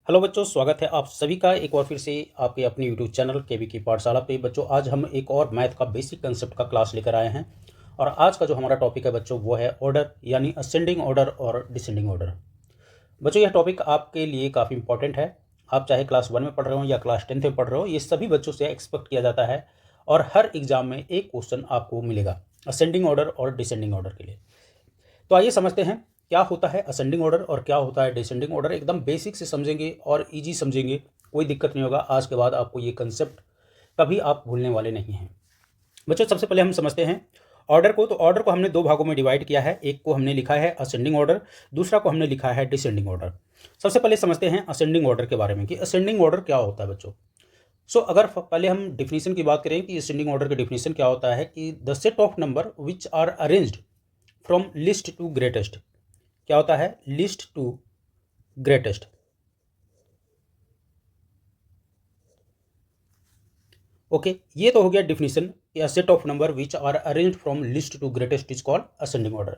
Hello बच्चों, स्वागत है आप सभी का एक बार फिर से आपके अपने यूट्यूब चैनल केवी की पाठशाला पे। बच्चों, आज हम एक और मैथ का बेसिक कंसेप्ट का क्लास लेकर आए हैं और आज का जो हमारा टॉपिक है बच्चों वो है ऑर्डर, यानी असेंडिंग ऑर्डर और डिसेंडिंग ऑर्डर। बच्चों, यह टॉपिक आपके लिए काफ़ी इंपॉर्टेंट है। आप चाहे क्लास 1 में पढ़ रहे हो या क्लास 10th में पढ़ रहे हो, ये सभी बच्चों से एक्सपेक्ट किया जाता है और हर एग्जाम में एक क्वेश्चन आपको मिलेगा असेंडिंग ऑर्डर और डिसेंडिंग ऑर्डर के लिए। तो आइए समझते हैं क्या होता है असेंडिंग ऑर्डर और क्या होता है डिसेंडिंग ऑर्डर। एकदम बेसिक से समझेंगे और इजी समझेंगे, कोई दिक्कत नहीं होगा। आज के बाद आपको ये कंसेप्ट कभी आप भूलने वाले नहीं हैं। बच्चों, सबसे पहले हम समझते हैं ऑर्डर को। तो ऑर्डर को हमने दो भागों में डिवाइड किया है। एक को हमने लिखा है असेंडिंग ऑर्डर, दूसरा को हमने लिखा है डिसेंडिंग ऑर्डर। सबसे पहले समझते हैं असेंडिंग ऑर्डर के बारे में कि असेंडिंग ऑर्डर क्या होता है बच्चों। अगर पहले हम डिफिनीशन की बात करें कि असेंडिंग ऑर्डर का डिफिनीशन क्या होता है कि the set of number which are arranged from least to greatest. क्या होता है? List to greatest. ओके, ये तो हो गया definition. a set of number which are arranged from least to greatest is called ascending order.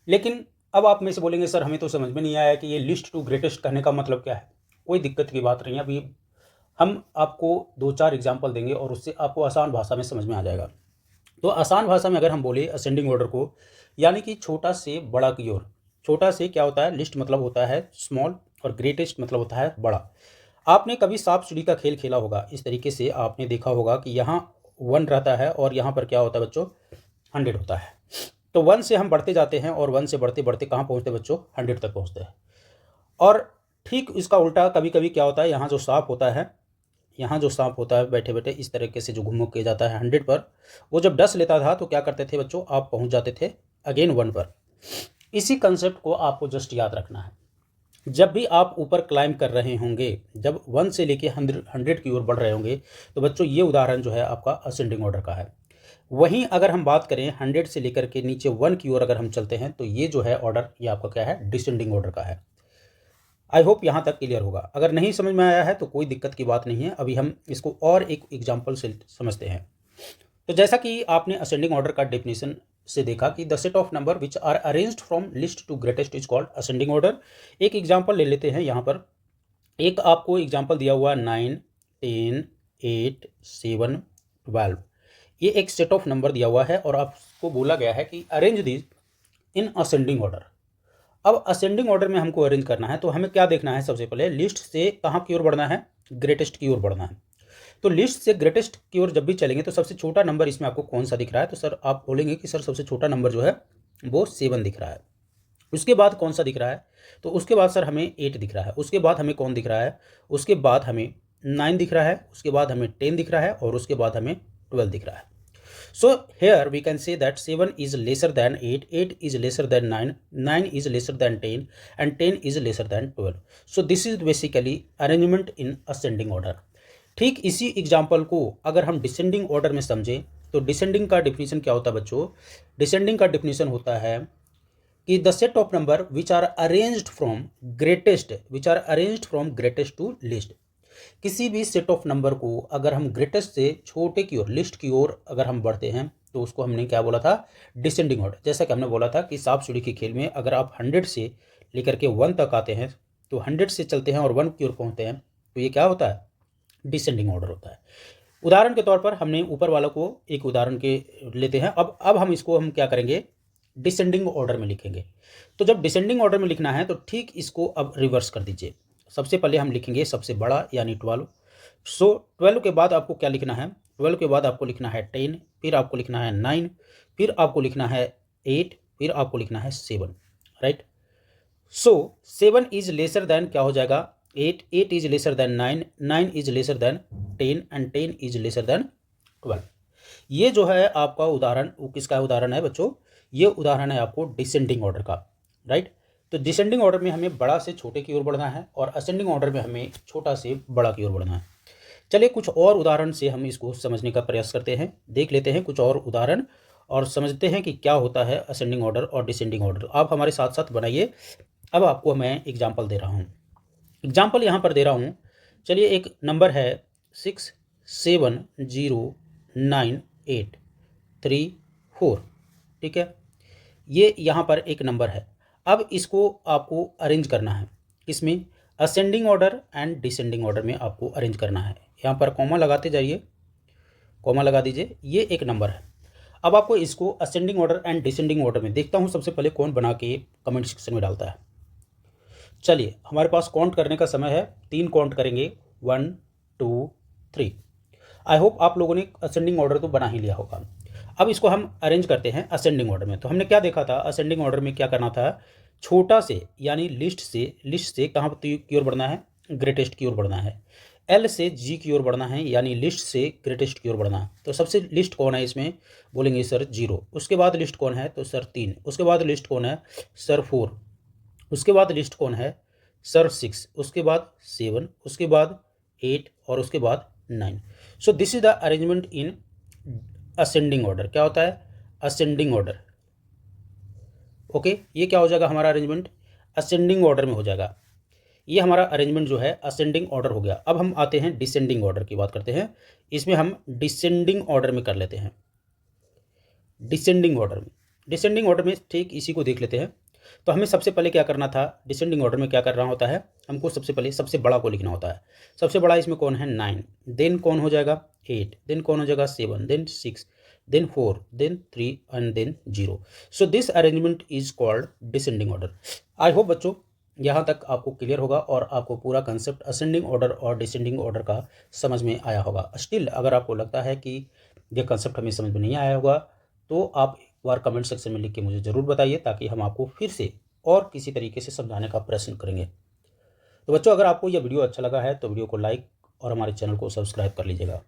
लेकिन अब आप में से बोलेंगे सर हमें तो समझ में नहीं आया कि ये लिस्ट टू ग्रेटेस्ट कहने का मतलब क्या है। कोई दिक्कत की बात नहीं है। अभी हम आपको दो चार एग्जाम्पल देंगे और उससे आपको आसान भाषा में समझ में आ जाएगा। तो आसान भाषा में अगर हम बोले असेंडिंग ऑर्डर को, यानी कि छोटा से बड़ा की ओर। छोटा से क्या होता है? लिस्ट मतलब होता है स्मॉल और ग्रेटेस्ट मतलब होता है बड़ा। आपने कभी सांप सीढ़ी का खेल खेला होगा। इस तरीके से आपने देखा होगा कि यहाँ 1 रहता है और यहाँ पर क्या होता है बच्चों? 100 होता है। तो 1 से हम बढ़ते जाते हैं और 1 से बढ़ते बढ़ते कहाँ पहुँचते हैं बच्चों? 100 तक पहुँचते हैं। और ठीक इसका उल्टा कभी कभी क्या होता है, यहाँ जो सांप होता है, यहाँ जो सांप होता है बैठे बैठे इस तरीके से जो घुम के जाता है 100 पर, वो जब डस लेता था तो क्या करते थे बच्चों? आप पहुँच जाते थे अगेन 1 पर। इसी कंसेप्ट को आपको जस्ट याद रखना है। जब भी आप ऊपर क्लाइंब कर रहे होंगे, जब 1 से लेके 100 की ओर बढ़ रहे होंगे, तो बच्चों ये उदाहरण जो है आपका असेंडिंग ऑर्डर का है। वहीं अगर हम बात करें 100 से लेकर के नीचे 1 की ओर अगर हम चलते हैं, तो ये जो है ऑर्डर, ये आपका क्या है? डिसेंडिंग ऑर्डर का है। आई होप यहाँ तक क्लियर होगा। अगर नहीं समझ में आया है तो कोई दिक्कत की बात नहीं है। अभी हम इसको और एक एग्जाम्पल से समझते हैं। तो जैसा कि आपने असेंडिंग ऑर्डर का डेफिनेशन से देखा कि the set of number which are arranged from least to greatest is called ascending order. एक एग्जाम्पल ले लेते हैं। यहाँ पर एक आपको एग्जाम्पल दिया हुआ 9, 10, 8, 7, 12। ये एक सेट ऑफ नंबर दिया हुआ है और आपको बोला गया है कि arrange this in ascending order. अब असेंडिंग ऑर्डर में हमको अरेंज करना है तो हमें क्या देखना है? सबसे पहले लिस्ट से कहाँ की ओर बढ़ना है? ग्रेटेस्ट की ओर बढ़ना है। तो लिस्ट से ग्रेटेस्ट की ओर जब भी चलेंगे तो सबसे छोटा नंबर इसमें आपको कौन सा दिख रहा है? तो सर आप बोलेंगे कि सर सबसे छोटा नंबर जो है वो 7 दिख रहा है। उसके बाद कौन सा दिख रहा है? तो उसके बाद सर हमें 8 दिख रहा है। उसके बाद हमें कौन दिख रहा है? उसके बाद हमें 9 दिख रहा है। उसके बाद हमें 10 दिख रहा है और उसके बाद हमें 12 दिख रहा है। So here we can say that 7 is lesser than 8, 8 is lesser than 9, 9 is lesser than 10 and 10 is lesser than 12. So this is basically arrangement in ascending order. ठीक इसी एग्जाम्पल को अगर हम डिसेंडिंग ऑर्डर में समझें तो डिसेंडिंग का definition क्या होता है बच्चों? डिसेंडिंग का डिफिनीशन होता है कि the set of number which are arranged from greatest to least. किसी भी सेट ऑफ नंबर को अगर हम ग्रेटेस्ट से छोटे की ओर, लिस्ट की ओर अगर हम बढ़ते हैं तो उसको हमने क्या बोला था? Descending order. जैसा कि हमने बोला था कि सांप सीढ़ी के खेल में अगर आप 100 से लेकर के 1 तक आते हैं तो 100 से चलते हैं और 1 की ओर पहुंचते हैं तो ये क्या होता है? डिसेंडिंग ऑर्डर होता है। उदाहरण के तौर पर हमने ऊपर वाला को एक उदाहरण के लेते हैं। अब हम इसको हम क्या करेंगे? डिसेंडिंग ऑर्डर में लिखेंगे। तो जब डिसेंडिंग ऑर्डर में लिखना है तो ठीक इसको अब रिवर्स कर दीजिए। सबसे पहले हम लिखेंगे सबसे बड़ा यानी 12। 12 के बाद आपको क्या लिखना है? 12 के बाद आपको लिखना है 10, फिर आपको लिखना है 9, फिर आपको लिखना है 8, फिर आपको लिखना है 7। राइट। 7 इज लेसर देन क्या हो जाएगा? 8, 8 is lesser than 9, 9 is lesser than 10 and 10 is lesser than 12। ये जो है आपका उदाहरण, वो किसका उदाहरण है बच्चों? ये उदाहरण है आपको डिसेंडिंग ऑर्डर का। राइट। तो डिसेंडिंग ऑर्डर में हमें बड़ा से छोटे की ओर बढ़ना है और असेंडिंग ऑर्डर में हमें छोटा से बड़ा की ओर बढ़ना है। चलिए कुछ और उदाहरण से हम इसको समझने का प्रयास करते हैं। देख लेते हैं कुछ और उदाहरण और समझते हैं कि क्या होता है असेंडिंग ऑर्डर और डिसेंडिंग ऑर्डर। आप हमारे साथ साथ बनाइए। अब आपको मैं एग्जाम्पल दे रहा हूँ। एग्जाम्पल यहाँ पर दे रहा हूँ। चलिए एक नंबर है 6709834। ठीक है, ये यहाँ पर एक नंबर है। अब इसको आपको अरेंज करना है। किसमें? Ascending order and descending order में आपको अरेंज करना है। यहाँ पर कॉमा लगाते जाइए, कॉमा लगा दीजिए, ये एक नंबर है। अब आपको इसको ascending order and descending order में देखता हूँ सबसे पहले कौन बना के कमेंट सेक्शन में डालता है। चलिए, हमारे पास काउंट करने का समय है, 3 काउंट करेंगे, 1 2 3। आई होप आप लोगों ने असेंडिंग ऑर्डर तो बना ही लिया होगा। अब इसको हम अरेंज करते हैं असेंडिंग ऑर्डर में। तो हमने क्या देखा था, असेंडिंग ऑर्डर में क्या करना था, छोटा से यानी लिस्ट से कहाँ की ओर बढ़ना है, ग्रेटेस्ट की ओर बढ़ना है। एल से जी की ओर बढ़ना है, यानी लिस्ट से ग्रेटेस्ट की ओर बढ़ना है। तो सबसे लिस्ट कौन है इसमें, बोलेंगे सर 0। उसके बाद लिस्ट कौन है, तो सर 3। उसके बाद लिस्ट कौन है, सर 4। उसके बाद लिस्ट कौन है, सर 6। उसके बाद 7। उसके बाद 8 और उसके बाद 9। So this is the arrangement in ascending order. क्या होता है, असेंडिंग ऑर्डर। ओके, ये क्या हो जाएगा हमारा अरेंजमेंट, असेंडिंग ऑर्डर में हो जाएगा। ये हमारा अरेंजमेंट जो है असेंडिंग ऑर्डर हो गया। अब हम आते हैं डिसेंडिंग ऑर्डर की बात करते हैं। इसमें हम डिसेंडिंग ऑर्डर में कर लेते हैं, डिसेंडिंग ऑर्डर में। डिसेंडिंग ऑर्डर में ठीक इसी को देख लेते हैं। तो हमें सबसे पहले क्या करना था, डिसेंडिंग ऑर्डर में क्या करना होता है, हमको सबसे पहले सबसे बड़ा को लिखना होता है। सबसे बड़ा इसमें कौन है, 9। देन कौन हो जाएगा, 8। देन कौन हो जाएगा, 7। Then 6। Then 4। Then 3 and then 0। So this arrangement is called descending order. I hope बच्चों यहाँ तक आपको क्लियर होगा और आपको पूरा कंसेप्ट असेंडिंग ऑर्डर और डिसेंडिंग ऑर्डर का समझ में आया होगा। स्टिल अगर आपको लगता है कि ये कंसेप्ट हमें समझ में नहीं आया होगा तो आप एक बार कमेंट सेक्शन में लिख के मुझे ज़रूर बताइए, ताकि हम आपको फिर से और किसी तरीके से समझाने का प्रयत्न करेंगे। तो बच्चों, अगर आपको यह वीडियो अच्छा लगा है तो वीडियो को लाइक और हमारे चैनल को सब्सक्राइब कर लीजिएगा।